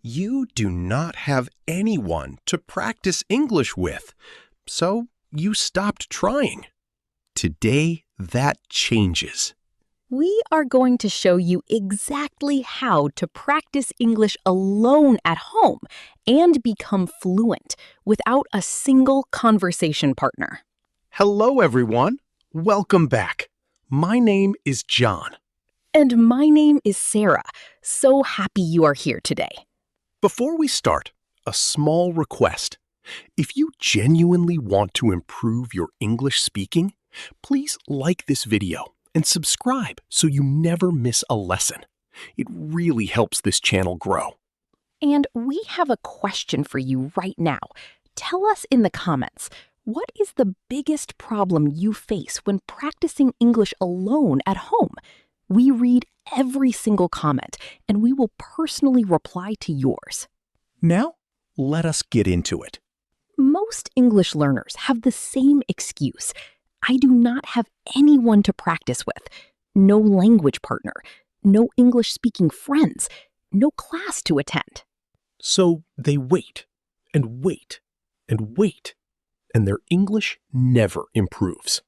You do not have anyone to practice English with, so you stopped trying. Today, that changes. We are going to show you exactly how to practice English alone at home and become fluent without a single conversation partner. Hello, everyone. Welcome back. My name is John. And my name is Sara. So happy you are here today. Before we start, a small request. If you genuinely want to improve your English speaking, please like this video and subscribe so you never miss a lesson. It really helps this channel grow. And we have a question for you right now. Tell us in the comments, what is the biggest problem you face when practicing English alone at home? We read every single comment, and we will personally reply to yours. Now, let us get into it. Most English learners have the same excuse. I do not have anyone to practice with, no language partner, no English-speaking friends, no class to attend. So they wait and wait and wait, and their English never improves.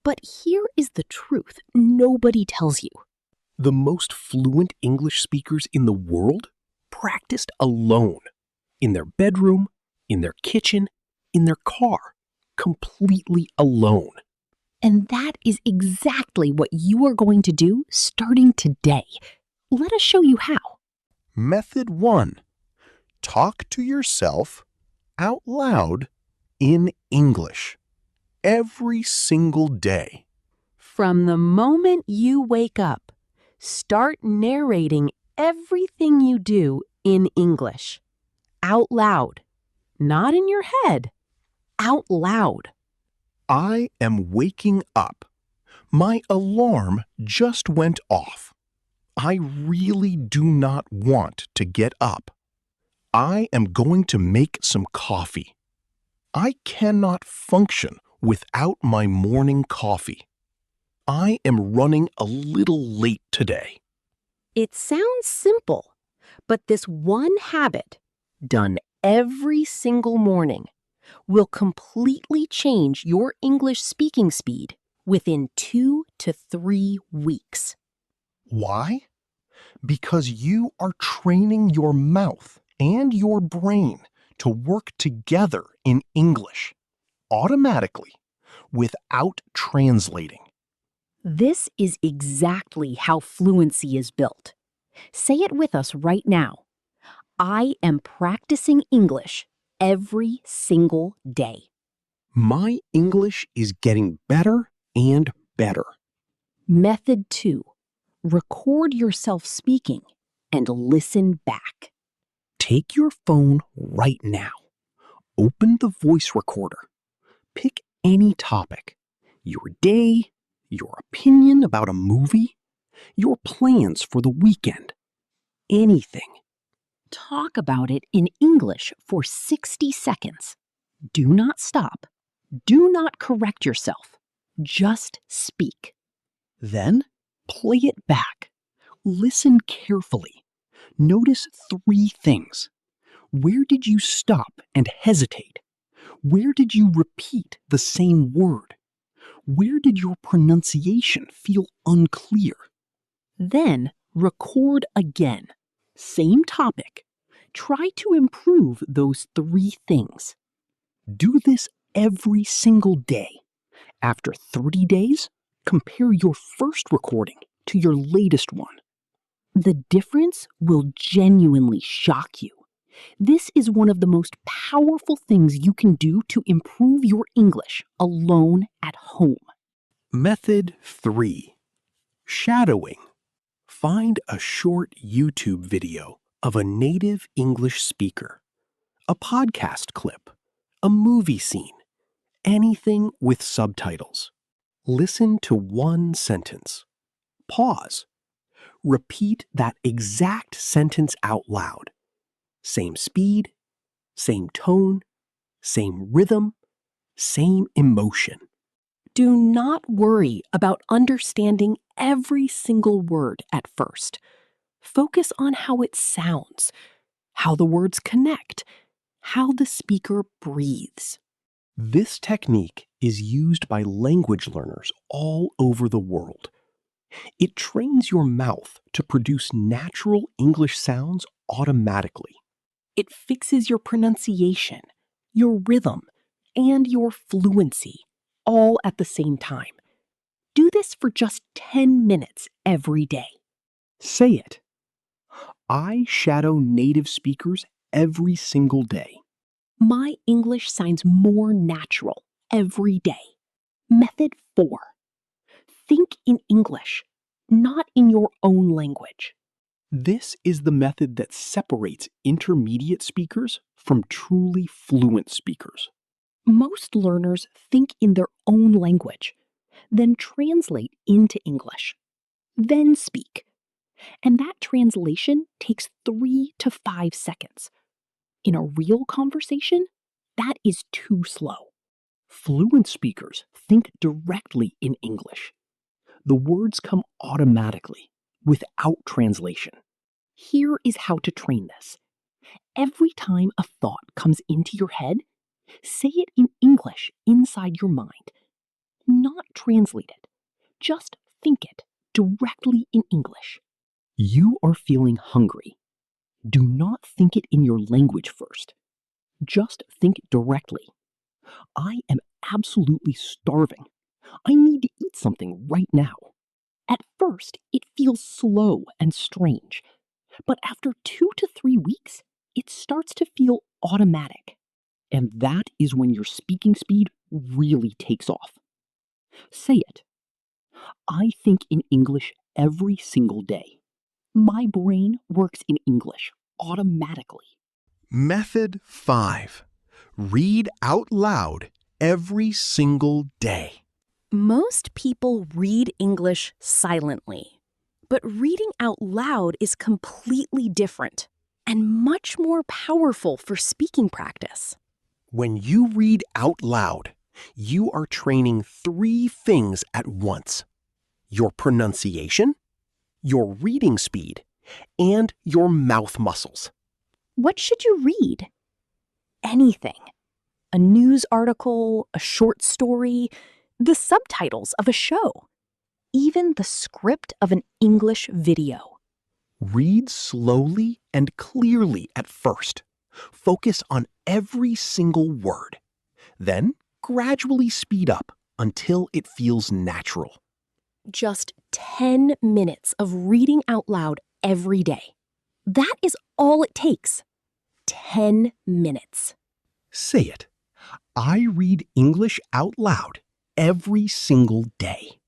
But here is the truth nobody tells you. The most fluent English speakers in the world practiced alone, in their bedroom, in their kitchen, in their car, completely alone. And that is exactly what you are going to do starting today. Let us show you how. Method 1. Talk to yourself out loud in English every single day. From the moment you wake up, start narrating everything you do in English. Out loud. Not in your head. Out loud. I am waking up. My alarm just went off. I really do not want to get up. I am going to make some coffee. I cannot function without my morning coffee. I am running a little late today. It sounds simple, but this one habit, done every single morning, will completely change your English speaking speed within 2 to 3 weeks. Why? Because you are training your mouth and your brain to work together in English, automatically, without translating. This is exactly how fluency is built. Say it with us right now. I am practicing English every single day. My English is getting better and better. Method 2. Record yourself speaking and listen back. Take your phone right now. Open the voice recorder. Pick any topic. Your day, your opinion about a movie, your plans for the weekend. Anything. Talk about it in English for 60 seconds. Do not stop. Do not correct yourself. Just speak. Then play it back. Listen carefully. Notice 3 things. Where did you stop and hesitate? Where did you repeat the same word? Where did your pronunciation feel unclear? Then record again. Same topic. Try to improve those 3 things. Do this every single day. After 30 days, compare your first recording to your latest one. The difference will genuinely shock you. This is one of the most powerful things you can do to improve your English alone at home. Method 3. Shadowing. Find a short YouTube video of a native English speaker, a podcast clip, a movie scene, anything with subtitles. Listen to one sentence. Pause. Repeat that exact sentence out loud. Same speed, same tone, same rhythm, same emotion. Do not worry about understanding every single word at first. Focus on how it sounds. how the words connect, how the speaker breathes. This technique is used by language learners all over the world. It trains your mouth to produce natural English sounds automatically. It fixes your pronunciation, your rhythm, and your fluency, all at the same time. Do this for just 10 minutes every day. Say it. I shadow native speakers every single day. My English sounds more natural every day. Method 4. Think in English, not in your own language. This is the method that separates intermediate speakers from truly fluent speakers. Most learners think in their own language, then translate into English, then speak. And that translation takes 3 to 5 seconds. In a real conversation, that is too slow. Fluent speakers think directly in English. The words come automatically, without translation. Here is how to train this. Every time a thought comes into your head, say it in English inside your mind. Not translate it. Just think it directly in English. You are feeling hungry. Do not think it in your language first. Just think directly. I am absolutely starving. I need to eat something right now. At first, it feels slow and strange, but after 2 to 3 weeks, it starts to feel automatic. And that is when your speaking speed really takes off. Say it. I think in English every single day. My brain works in English automatically. Method 5. Read out loud every single day. Most people read English silently, but reading out loud is completely different and much more powerful for speaking practice. When you read out loud, you are training 3 things at once: your pronunciation, your reading speed, and your mouth muscles. What should you read? Anything. A news article, a short story, the subtitles of a show, even the script of an English video. Read slowly and clearly at first. Focus on every single word. Then gradually speed up until it feels natural. Just 10 minutes of reading out loud every day. That is all it takes. 10 minutes. Say it. I read English out loud every single day.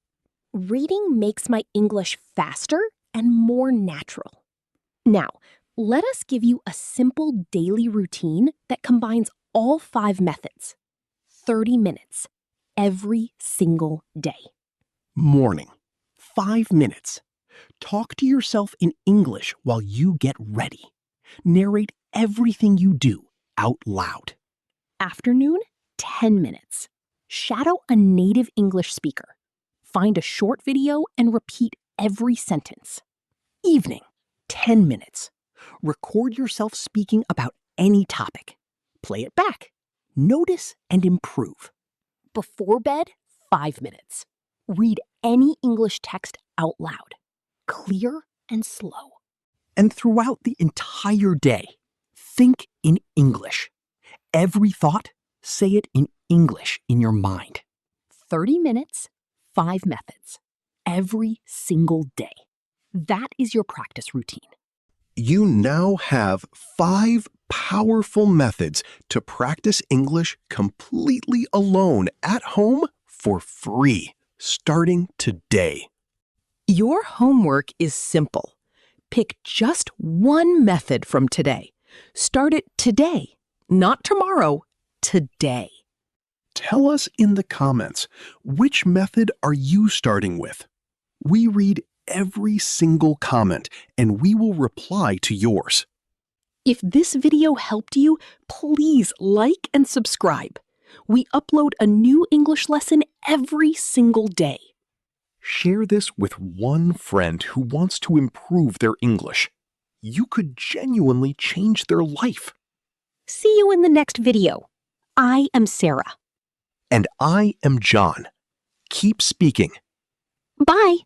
Reading makes my English faster and more natural. Now, let us give you a simple daily routine that combines all 5 methods. 30 minutes every single day. Morning. 5 minutes. Talk to yourself in English while you get ready. Narrate everything you do out loud. Afternoon, 10 minutes. Shadow a native English speaker. Find a short video and repeat every sentence. Evening. 10 minutes. Record yourself speaking about any topic. Play it back. Notice and improve. Before bed, 5 minutes. Read any English text out loud. Clear and slow. And throughout the entire day, think in English. Every thought, say it in English in your mind. 30 minutes, 5 methods. Every single day. That is your practice routine. You now have 5 powerful methods to practice English completely alone at home for free, starting today. Your homework is simple. Pick just one method from today. Start it today, not tomorrow, today. Tell us in the comments, which method are you starting with? We read every single comment and we will reply to yours. If this video helped you, please like and subscribe. We upload a new English lesson every single day. Share this with one friend who wants to improve their English. you could genuinely change their life. See you in the next video. I am Sara. And I am John. Keep speaking. Bye.